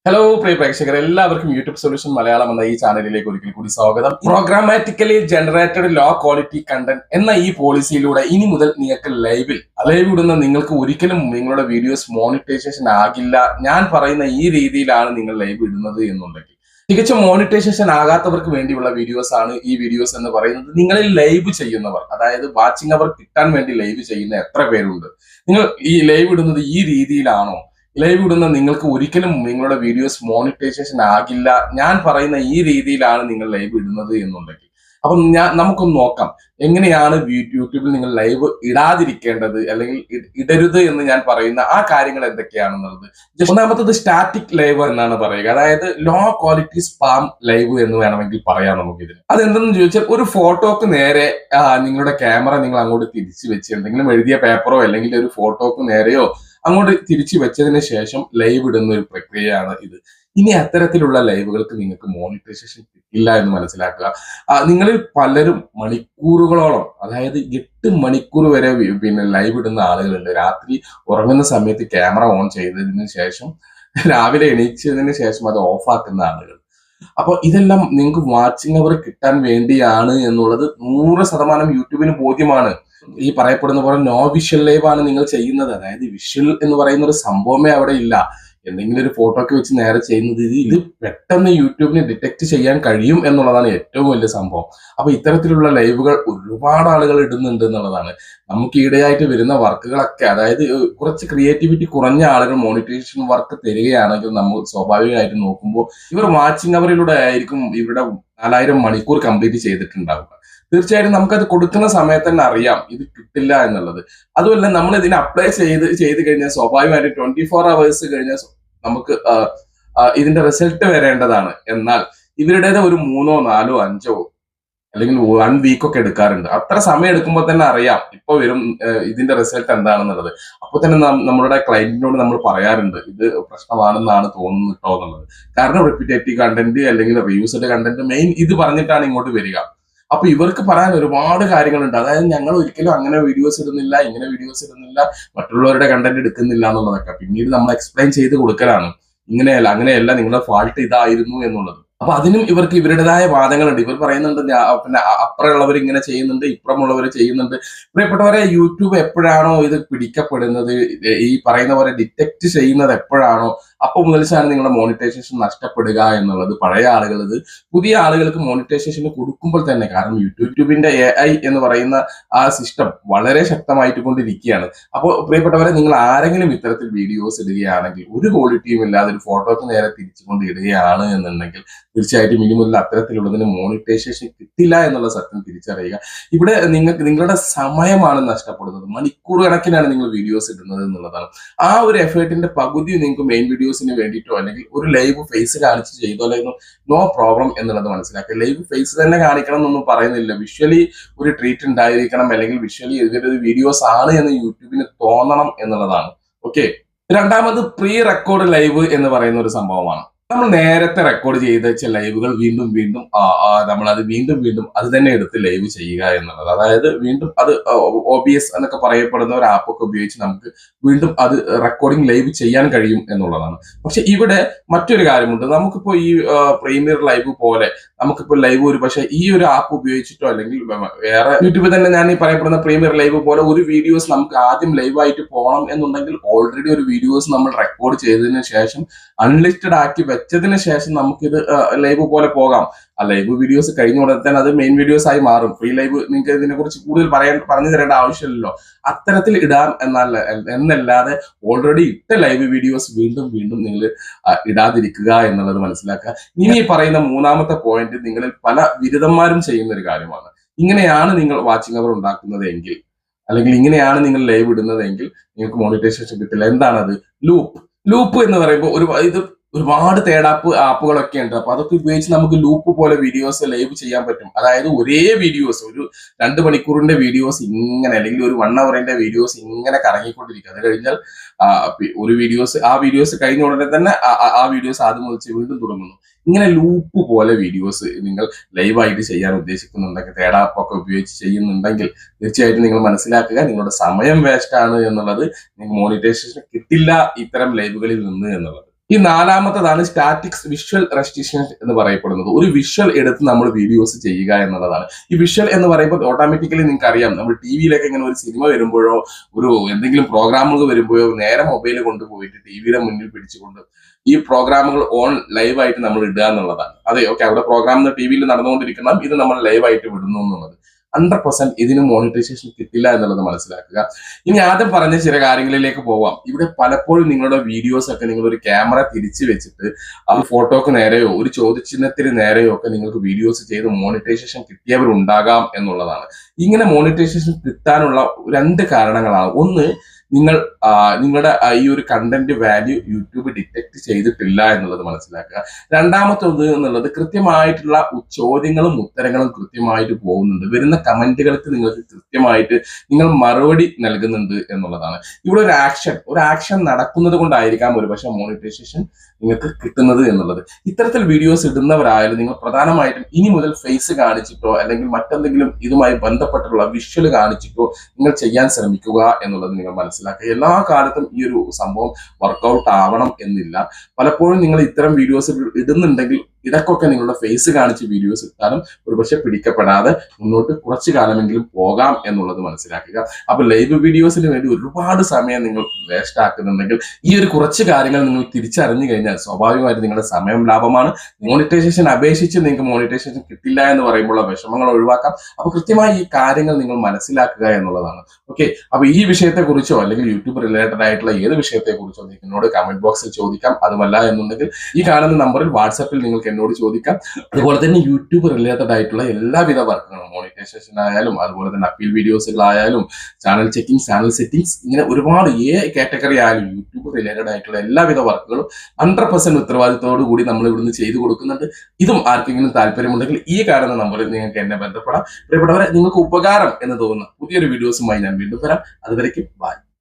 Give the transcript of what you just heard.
Hello പ്രിയ പ്രേക്ഷകർ, എല്ലാവർക്കും YouTube solution Malayalam എന്ന ഈ ചാനലിലേക്ക് ഒരിക്കൽ കൂടി സ്വാഗതം. Programmatically generated low quality content എന്ന ഈ പോളിസിയിലൂടെ ഇനി മുതൽ നിങ്ങൾക്ക് ലൈവ് ഇടുന്ന നിങ്ങൾക്ക് ഒരിക്കലും നിങ്ങളുടെ വീഡിയോസ് മോണിറ്റൈസേഷൻ ആകില്ല. ഞാൻ പറയുന്ന ഈ രീതിയിലാണ് നിങ്ങൾ ലൈവ് ഇടുന്നത് എന്നുണ്ടെങ്കിൽ തികച്ചും മോണിറ്റൈസേഷൻ ആകാത്തവർക്ക് വേണ്ടിയുള്ള വീഡിയോസ് ആണ് ഈ വീഡിയോസ് എന്ന് പറയുന്നത്. നിങ്ങളിൽ ലൈവ് ചെയ്യുന്നവർ, അതായത് വാച്ചിങ് അവർ കിട്ടാൻ വേണ്ടി ലൈവ് ചെയ്യുന്ന എത്ര പേരുണ്ട്? നിങ്ങൾ ഈ ലൈവ് ഇടുന്നത് ഈ രീതിയിലാണോ? ലൈവ് ഇടുന്ന നിങ്ങൾക്ക് ഒരിക്കലും നിങ്ങളുടെ വീഡിയോസ് മോണിറ്റൈസേഷൻ ആകില്ല. ഞാൻ പറയുന്ന ഈ രീതിയിലാണ് നിങ്ങൾ ലൈവ് ഇടുന്നത് എന്നുണ്ടെങ്കിൽ അപ്പം നമുക്കൊന്ന് നോക്കാം എങ്ങനെയാണ് യൂട്യൂബിൽ നിങ്ങൾ ലൈവ് ഇടാതിരിക്കേണ്ടത്, അല്ലെങ്കിൽ ഇടരുത് എന്ന് ഞാൻ പറയുന്ന ആ കാര്യങ്ങൾ എന്തൊക്കെയാണെന്നുള്ളത്. ഒന്നാമത്തത് സ്റ്റാറ്റിക് ലൈവ് എന്നാണ് പറയുക, അതായത് ലോ ക്വാളിറ്റി സ്പാം ലൈവ് എന്ന് വേണമെങ്കിൽ പറയാം നമുക്കിതിന്. അതെന്തെന്ന് ചോദിച്ചാൽ, ഒരു ഫോട്ടോക്ക് നേരെ നിങ്ങളുടെ ക്യാമറ നിങ്ങൾ അങ്ങോട്ട് തിരിച്ചു വെച്ച് എന്തെങ്കിലും എഴുതിയ പേപ്പറോ അല്ലെങ്കിൽ ഒരു ഫോട്ടോക്ക് നേരെയോ അങ്ങോട്ട് തിരിച്ചു വെച്ചതിന് ശേഷം ലൈവ് ഇടുന്ന ഒരു പ്രക്രിയയാണ് ഇത്. ഇനി അത്തരത്തിലുള്ള ലൈവുകൾക്ക് നിങ്ങൾക്ക് മോണിറ്റൈസേഷൻ കിട്ടില്ല എന്ന് മനസ്സിലാക്കുക. നിങ്ങളിൽ പലരും മണിക്കൂറുകളോളം, അതായത് 8 മണിക്കൂർ വരെ ലൈവ് ഇടുന്ന ആളുകളുണ്ട്. രാത്രി ഉറങ്ങുന്ന സമയത്ത് ക്യാമറ ഓൺ ചെയ്തതിന് ശേഷം രാവിലെ എണീച്ചതിന് ശേഷം അത് ഓഫാക്കുന്ന ആളുകൾ. അപ്പോൾ ഇതെല്ലാം നിങ്ങൾക്ക് വാച്ചിങ് അവർ കിട്ടാൻ വേണ്ടിയാണ് എന്നുള്ളത് 100% യൂട്യൂബിന് ബോധ്യമാണ്. ഈ പറയപ്പെടുന്ന പോലെ നോ വിഷ്വൽ ലൈവ് ആണ് നിങ്ങൾ ചെയ്യുന്നത്. അതായത് വിഷ്വൽ എന്ന് പറയുന്ന ഒരു സംഭവമേ അവിടെ ഇല്ല. എന്തെങ്കിലും ഒരു ഫോട്ടോക്ക് വെച്ച് നേരെ ചെയ്യുന്നത് ഇത് പെട്ടെന്ന് യൂട്യൂബിന് ഡിറ്റക്ട് ചെയ്യാൻ കഴിയും എന്നുള്ളതാണ് ഏറ്റവും വലിയ സംഭവം. അപ്പൊ ഇത്തരത്തിലുള്ള ലൈവുകൾ ഒരുപാട് ആളുകൾ ഇടുന്നുണ്ട് എന്നുള്ളതാണ്. നമുക്ക് ഈടെയായിട്ട് വരുന്ന വർക്കുകളൊക്കെ, അതായത് കുറച്ച് ക്രിയേറ്റിവിറ്റി കുറഞ്ഞ ആളുകൾ മോണിറ്റൈസേഷൻ വർക്ക് തരികയാണെങ്കിൽ നമ്മൾ സ്വാഭാവികമായിട്ട് നോക്കുമ്പോൾ ഇവർ വാച്ചിങ് അവറിലൂടെ ആയിരിക്കും ഇവരുടെ 4000 മണിക്കൂർ കംപ്ലീറ്റ് ചെയ്തിട്ടുണ്ടാവുക. തീർച്ചയായിട്ടും നമുക്കത് കൊടുക്കുന്ന സമയത്ത് തന്നെ അറിയാം ഇത് കിട്ടില്ല എന്നുള്ളത്. അതുമല്ല, നമ്മൾ ഇതിനെ അപ്ലൈ ചെയ്ത് കഴിഞ്ഞാൽ സ്വാഭാവികമായിട്ട് 24 hours കഴിഞ്ഞാൽ നമുക്ക് ഇതിന്റെ റിസൾട്ട് വരേണ്ടതാണ്. എന്നാൽ ഇവരുടേത് ഒരു 3, 4, 5 അല്ലെങ്കിൽ 1 വീക്ക് ഒക്കെ എടുക്കാറുണ്ട്. അത്ര സമയം എടുക്കുമ്പോൾ തന്നെ അറിയാം ഇപ്പൊ വരും ഇതിന്റെ റിസൾട്ട് എന്താണെന്നുള്ളത്. അപ്പൊ തന്നെ നമ്മളുടെ ക്ലയന്റിനോട് നമ്മൾ പറയാറുണ്ട് ഇത് പ്രശ്നമാണെന്നാണ് തോന്നുന്നു കേട്ടോ എന്നുള്ളത്. കാരണം റിപ്പീറ്റേറ്റീവ് കണ്ടന്റ് അല്ലെങ്കിൽ റീയൂസ്ഡ് കണ്ടന്റ് മെയിൻ ഇത് പറഞ്ഞിട്ടാണ് ഇങ്ങോട്ട് വരിക. അപ്പൊ ഇവർക്ക് പറയാൻ ഒരുപാട് കാര്യങ്ങളുണ്ട്. അതായത് ഞങ്ങൾ ഒരിക്കലും അങ്ങനെ വീഡിയോസ് ഇടുന്നില്ല, ഇങ്ങനെ വീഡിയോസ് ഇടുന്നില്ല, മറ്റുള്ളവരുടെ കണ്ടന്റ് എടുക്കുന്നില്ല എന്നുള്ളതൊക്കെ പിന്നീട് നമ്മൾ എക്സ്പ്ലെയിൻ ചെയ്ത് കൊടുക്കലാണ്. ഇങ്ങനെയല്ല, അങ്ങനെയല്ല, നിങ്ങളുടെ ഫാൾട്ട് ഇതായിരുന്നു എന്നുള്ളത്. അപ്പൊ അതിനും ഇവർക്ക് ഇവരുടേതായ വാദങ്ങളുണ്ട്. ഇവർ പറയുന്നുണ്ട് പിന്നെ അപ്പുറമുള്ളവർ ഇങ്ങനെ ചെയ്യുന്നുണ്ട്, ഇപ്പുറമുള്ളവർ ചെയ്യുന്നുണ്ട്. പ്രിയപ്പെട്ടവരെ, യൂട്യൂബ് എപ്പോഴാണോ ഇത് പിടിക്കപ്പെടുന്നത്, ഈ പറയുന്ന പോലെ ഡിറ്റക്ട് ചെയ്യുന്നത് എപ്പോഴാണോ അപ്പൊ മുതലാണ് നിങ്ങളുടെ മോണിറ്റൈസേഷൻ നഷ്ടപ്പെടുക എന്നുള്ളത്. പഴയ ആളുകൾ ഇത് പുതിയ ആളുകൾക്ക് മോണിറ്റൈസേഷൻ കൊടുക്കുമ്പോൾ തന്നെ, കാരണം യൂട്യൂബിന്റെ AI എന്ന് പറയുന്ന ആ സിസ്റ്റം വളരെ ശക്തമായിട്ട് കൊണ്ടിരിക്കുകയാണ്. അപ്പോൾ പ്രിയപ്പെട്ടവരെ, നിങ്ങൾ ആരെങ്കിലും ഇത്തരത്തിൽ വീഡിയോസ് ഇടുകയാണെങ്കിൽ ഒരു ക്വാളിറ്റിയും ഇല്ലാതെ ഒരു ഫോട്ടോക്ക് നേരെ തിരിച്ചുകൊണ്ട് ഇടുകയാണ് എന്നുണ്ടെങ്കിൽ തീർച്ചയായിട്ടും ഇനി മുതൽ അത്തരത്തിലുള്ളതിന് മോണിറ്റൈസേഷൻ കിട്ടില്ല എന്നുള്ള സത്യം തിരിച്ചറിയുക. ഇവിടെ നിങ്ങളുടെ സമയമാണ് നഷ്ടപ്പെടുന്നത്. മണിക്കൂർ കണക്കിനാണ് നിങ്ങൾ വീഡിയോസ് ഇടുന്നത് എന്നുള്ളതാണ്. ആ ഒരു എഫേർട്ടിന്റെ പകുതി നിങ്ങൾക്ക് മെയിൻ വീഡിയോസിന് വേണ്ടിയിട്ടോ അല്ലെങ്കിൽ ഒരു ലൈവ് ഫേസ് കാണിച്ച് ചെയ്തോ അല്ലെങ്കിൽ നോ പ്രോബ്ലം എന്നുള്ളത് മനസ്സിലാക്കുക. ലൈവ് ഫേസ് തന്നെ കാണിക്കണം എന്നൊന്നും പറയുന്നില്ല. വിഷ്വലി ഒരു ട്രീറ്റ് ഉണ്ടായിരിക്കണം, അല്ലെങ്കിൽ വിഷ്വലി ഇതൊരു വീഡിയോസ് ആണ് എന്ന് യൂട്യൂബിന് തോന്നണം എന്നുള്ളതാണ്. ഓക്കെ. രണ്ടാമത് പ്രീ റെക്കോർഡ് ലൈവ് എന്ന് പറയുന്ന ഒരു സംഭവമാണ്. നമ്മൾ നേരത്തെ റെക്കോർഡ് ചെയ്ത് വെച്ച ലൈവുകൾ വീണ്ടും നമ്മൾ അത് വീണ്ടും അത് തന്നെ എടുത്ത് ലൈവ് ചെയ്യുക എന്നുള്ളത്. അതായത് വീണ്ടും അത് OBS എന്നൊക്കെ പറയപ്പെടുന്ന ഒരു ആപ്പൊക്കെ ഉപയോഗിച്ച് നമുക്ക് വീണ്ടും അത് റെക്കോർഡിംഗ് ലൈവ് ചെയ്യാൻ കഴിയും എന്നുള്ളതാണ്. പക്ഷെ ഇവിടെ മറ്റൊരു കാര്യമുണ്ട്. നമുക്കിപ്പോ ഈ പ്രീമിയർ ലൈവ് പോലെ നമുക്കിപ്പോ ലൈവ് ഒരു പക്ഷേ ഈ ഒരു ആപ്പ് ഉപയോഗിച്ചിട്ടോ അല്ലെങ്കിൽ വേറെ യൂട്യൂബിൽ തന്നെ ഞാൻ ഈ പറയപ്പെടുന്ന പ്രീമിയർ ലൈവ് പോലെ ഒരു വീഡിയോസ് നമുക്ക് ആദ്യം ലൈവ് ആയിട്ട് പോകണം എന്നുണ്ടെങ്കിൽ ഓൾറെഡി ഒരു വീഡിയോസ് നമ്മൾ റെക്കോർഡ് ചെയ്തതിനു ശേഷം അൺലിസ്റ്റഡ് ആക്കി വെച്ചതിന് ശേഷം നമുക്കിത് ലൈവ് പോലെ പോകാം. ആ ലൈവ് വീഡിയോസ് കഴിഞ്ഞ ഉടനെ തന്നെ അത് മെയിൻ വീഡിയോസ് ആയി മാറും. ഫ്രീ ലൈവ് നിങ്ങൾക്ക് ഇതിനെ കുറിച്ച് കൂടുതൽ പറഞ്ഞു തരേണ്ട ആവശ്യമില്ലല്ലോ. അത്തരത്തിൽ ഇടാൻ എന്നല്ലാതെ ഓൾറെഡി ഇട്ട ലൈവ് വീഡിയോസ് വീണ്ടും നിങ്ങൾ ഇടാതിരിക്കുക എന്നുള്ളത് മനസ്സിലാക്കുക. ഇനി ഈ പറയുന്ന മൂന്നാമത്തെ പോയിന്റ് നിങ്ങളിൽ പല ബിരുദന്മാരും ചെയ്യുന്ന ഒരു കാര്യമാണ്. ഇങ്ങനെയാണ് നിങ്ങൾ വാച്ചിങ് അവർ ഉണ്ടാക്കുന്നത് എങ്കിൽ, അല്ലെങ്കിൽ ഇങ്ങനെയാണ് നിങ്ങൾ ലൈവ് ഇടുന്നതെങ്കിൽ നിങ്ങൾക്ക് മോണിറ്റൈസേഷൻ കിട്ടില്ല. എന്താണത്? ലൂപ്പ് എന്ന് പറയുമ്പോൾ ഒരുപാട് ആപ്പുകളൊക്കെ ഉണ്ട്. അപ്പൊ അതൊക്കെ ഉപയോഗിച്ച് നമുക്ക് ലൂപ്പ് പോലെ വീഡിയോസ് ലൈവ് ചെയ്യാൻ പറ്റും. അതായത് ഒരേ വീഡിയോസ്, ഒരു 2 മണിക്കൂറിന്റെ വീഡിയോസ് ഇങ്ങനെ, അല്ലെങ്കിൽ ഒരു 1 hourന്റെ വീഡിയോസ് ഇങ്ങനെ കറങ്ങിക്കൊണ്ടിരിക്കും. അത് കഴിഞ്ഞാൽ ഒരു വീഡിയോസ് കഴിഞ്ഞ ഉടനെ തന്നെ ആ വീഡിയോസ് ആദ്യം മുതൽ വീണ്ടും തുടങ്ങുന്നു. ഇങ്ങനെ ലൂപ്പ് പോലെ വീഡിയോസ് നിങ്ങൾ ലൈവായിട്ട് ചെയ്യാൻ ഉദ്ദേശിക്കുന്നുണ്ടെങ്കിൽ, ആപ്പൊക്കെ ഉപയോഗിച്ച് ചെയ്യുന്നുണ്ടെങ്കിൽ തീർച്ചയായിട്ടും നിങ്ങൾ മനസ്സിലാക്കുക, നിങ്ങളുടെ സമയം വേസ്റ്റ് ആണ് എന്നുള്ളത്. നിങ്ങൾക്ക് മോണിറ്റൈസേഷൻ കിട്ടില്ല ഇത്തരം ലൈവുകളിൽ നിന്ന് എന്നുള്ളത്. ഈ നാലാമത്തതാണ് സ്റ്റാറ്റിക്സ് വിഷ്വൽ റെസ്ട്രിക്ഷൻ എന്ന് പറയപ്പെടുന്നത്. ഒരു വിഷ്വൽ എടുത്ത് നമ്മൾ വീഡിയോസ് ചെയ്യുക എന്നുള്ളതാണ്. ഈ വിഷ്വൽ എന്ന് പറയുമ്പോൾ ഓട്ടോമാറ്റിക്കലി നിങ്ങൾക്ക് അറിയാം, നമ്മൾ ടി വിയിലൊക്കെ ഇങ്ങനെ ഒരു സിനിമ വരുമ്പോഴോ ഒരു എന്തെങ്കിലും പ്രോഗ്രാമുകൾ വരുമ്പോഴോ നേരെ മൊബൈൽ കൊണ്ടുപോയിട്ട് ടി വിയുടെ മുന്നിൽ പിടിച്ചുകൊണ്ട് ഈ പ്രോഗ്രാമുകൾ ഓൺ ലൈവായിട്ട് നമ്മൾ ഇടുക എന്നുള്ളതാണ്. അതെ, ഓക്കെ, അവിടെ പ്രോഗ്രാം ടി വിയിൽ നടന്നുകൊണ്ടിരിക്കണം, ഇത് നമ്മൾ ലൈവായിട്ട് വിടുന്നു എന്നുള്ളത് 100% ഇതിന് മോണിറ്റൈസേഷൻ കിട്ടില്ല എന്നുള്ളത് മനസ്സിലാക്കുക. ഇനി ആദ്യം പറഞ്ഞ ചില കാര്യങ്ങളിലേക്ക് പോവാം. ഇവിടെ പലപ്പോഴും നിങ്ങളുടെ വീഡിയോസ് ഒക്കെ നിങ്ങൾ ഒരു ക്യാമറ തിരിച്ചു വെച്ചിട്ട് ആ ഫോട്ടോക്ക് നേരെയോ ഒരു ചോദ്യചിഹ്നത്തിന് നേരെയോ ഒക്കെ നിങ്ങൾക്ക് വീഡിയോസ് ചെയ്ത് മോണിറ്റൈസേഷൻ കിട്ടിയവരുണ്ടാകാം എന്നുള്ളതാണ്. ഇങ്ങനെ മോണിറ്റൈസേഷൻ കിട്ടാനുള്ള 2 കാരണങ്ങളാണ്. ഒന്ന്, നിങ്ങളുടെ ഈ ഒരു കണ്ടന്റ് വാല്യൂ യൂട്യൂബ് ഡിറ്റക്ട് ചെയ്തിട്ടില്ല എന്നുള്ളത് മനസ്സിലാക്കുക. രണ്ടാമത്തത് എന്നുള്ളത് കൃത്യമായിട്ടുള്ള ചോദ്യങ്ങളും ഉത്തരങ്ങളും കൃത്യമായിട്ട് പോകുന്നുണ്ട്, വരുന്ന കമന്റുകൾക്ക് നിങ്ങൾക്ക് കൃത്യമായിട്ട് നിങ്ങൾ മറുപടി നൽകുന്നുണ്ട് എന്നുള്ളതാണ്. ഇവിടെ ഒരു ആക്ഷൻ നടക്കുന്നത് കൊണ്ടായിരിക്കാം ഒരു പക്ഷേ മോണിറ്റൈസേഷൻ നിങ്ങൾക്ക് കിട്ടുന്നത് എന്നുള്ളത്. ഇത്തരത്തിൽ വീഡിയോസ് ഇടുന്നവരായാലും നിങ്ങൾ പ്രധാനമായിട്ടും ഇനി മുതൽ ഫേസ് കാണിച്ചിട്ടോ അല്ലെങ്കിൽ മറ്റെന്തെങ്കിലും ഇതുമായി ബന്ധപ്പെട്ടുള്ള വിഷ്വൽ കാണിച്ചിട്ടോ നിങ്ങൾ ചെയ്യാൻ ശ്രമിക്കുക എന്നുള്ളത് നിങ്ങൾ മനസ്സിലാക്കുക. എല്ലാ കാലത്തും ഈ ഒരു സംഭവം വർക്കൗട്ട് ആവണം എന്നില്ല. പലപ്പോഴും നിങ്ങൾ ഇത്തരം വീഡിയോസ് ഇടുന്നുണ്ടെങ്കിൽ ഇടയ്ക്കൊക്കെ നിങ്ങളുടെ ഫേസ് കാണിച്ച് വീഡിയോസ് ഇട്ടാലും ഒരുപക്ഷെ പിടിക്കപ്പെടാതെ മുന്നോട്ട് കുറച്ചു കാലമെങ്കിലും പോകാം എന്നുള്ളത് മനസ്സിലാക്കുക. അപ്പൊ ലൈവ് വീഡിയോസിന് വേണ്ടി ഒരുപാട് സമയം നിങ്ങൾ വേസ്റ്റ് ആക്കുന്നുണ്ടെങ്കിൽ ഈ ഒരു കുറച്ച് കാര്യങ്ങൾ നിങ്ങൾ തിരിച്ചറിഞ്ഞു കഴിഞ്ഞാൽ സ്വാഭാവികമായിട്ട് നിങ്ങളുടെ സമയം ലാഭമാണ്. മോണിറ്റൈസേഷൻ അപേക്ഷിച്ച് നിങ്ങൾക്ക് മോണിറ്റൈസേഷൻ കിട്ടില്ല എന്ന് പറയുമ്പോൾ വിഷമങ്ങൾ ഒഴിവാക്കാം. അപ്പൊ കൃത്യമായി ഈ കാര്യങ്ങൾ നിങ്ങൾ മനസ്സിലാക്കുക എന്നുള്ളതാണ്. ഓക്കെ, അപ്പൊ ഈ വിഷയത്തെ കുറിച്ചോ അല്ലെങ്കിൽ യൂട്യൂബ് റിലേറ്റഡ് ആയിട്ടുള്ള ഏത് വിഷയത്തെ കുറിച്ചോ എന്നോട് കമന്റ് ബോക്സിൽ ചോദിക്കാം. അതുമല്ല എന്നുണ്ടെങ്കിൽ ഈ കാണുന്ന നമ്പറിൽ വാട്സാപ്പിൽ നിങ്ങൾക്ക് എന്നോട് ചോദിക്കാം. അതുപോലെ തന്നെ യൂട്യൂബ് റിലേറ്റഡ് ആയിട്ടുള്ള എല്ലാവിധ വർക്കുകളും മോണിറ്റൈസേഷൻ ആയാലും അതുപോലെ തന്നെ അപ്പീൽ വീഡിയോസുകളായാലും ചാനൽ ചെക്കിംഗ്, ചാനൽ സെറ്റിംഗ്സ്, ഇങ്ങനെ ഒരുപാട് കാറ്റഗറി ആയാലും യൂട്യൂബ് റിലേറ്റഡ് ആയിട്ടുള്ള എല്ലാവിധ വർക്കുകളും 100% ഉത്തരവാദിത്തോടു കൂടി നമ്മൾ ഇവിടുന്ന് ചെയ്തു കൊടുക്കുന്നുണ്ട്. ഇതും ആർക്കെങ്കിലും താല്പര്യമുണ്ടെങ്കിൽ ഈ കാണുന്ന നമ്പറിൽ നിങ്ങൾക്ക് എന്നെ ബന്ധപ്പെടാം. പ്രിയപ്പെട്ടവരെ, നിങ്ങൾക്ക് ഉപകാരം എന്ന് തോന്നുന്ന പുതിയൊരു വീഡിയോസുമായി ഞാൻ വീണ്ടും വരാം. അതുവരേക്കും ബൈ.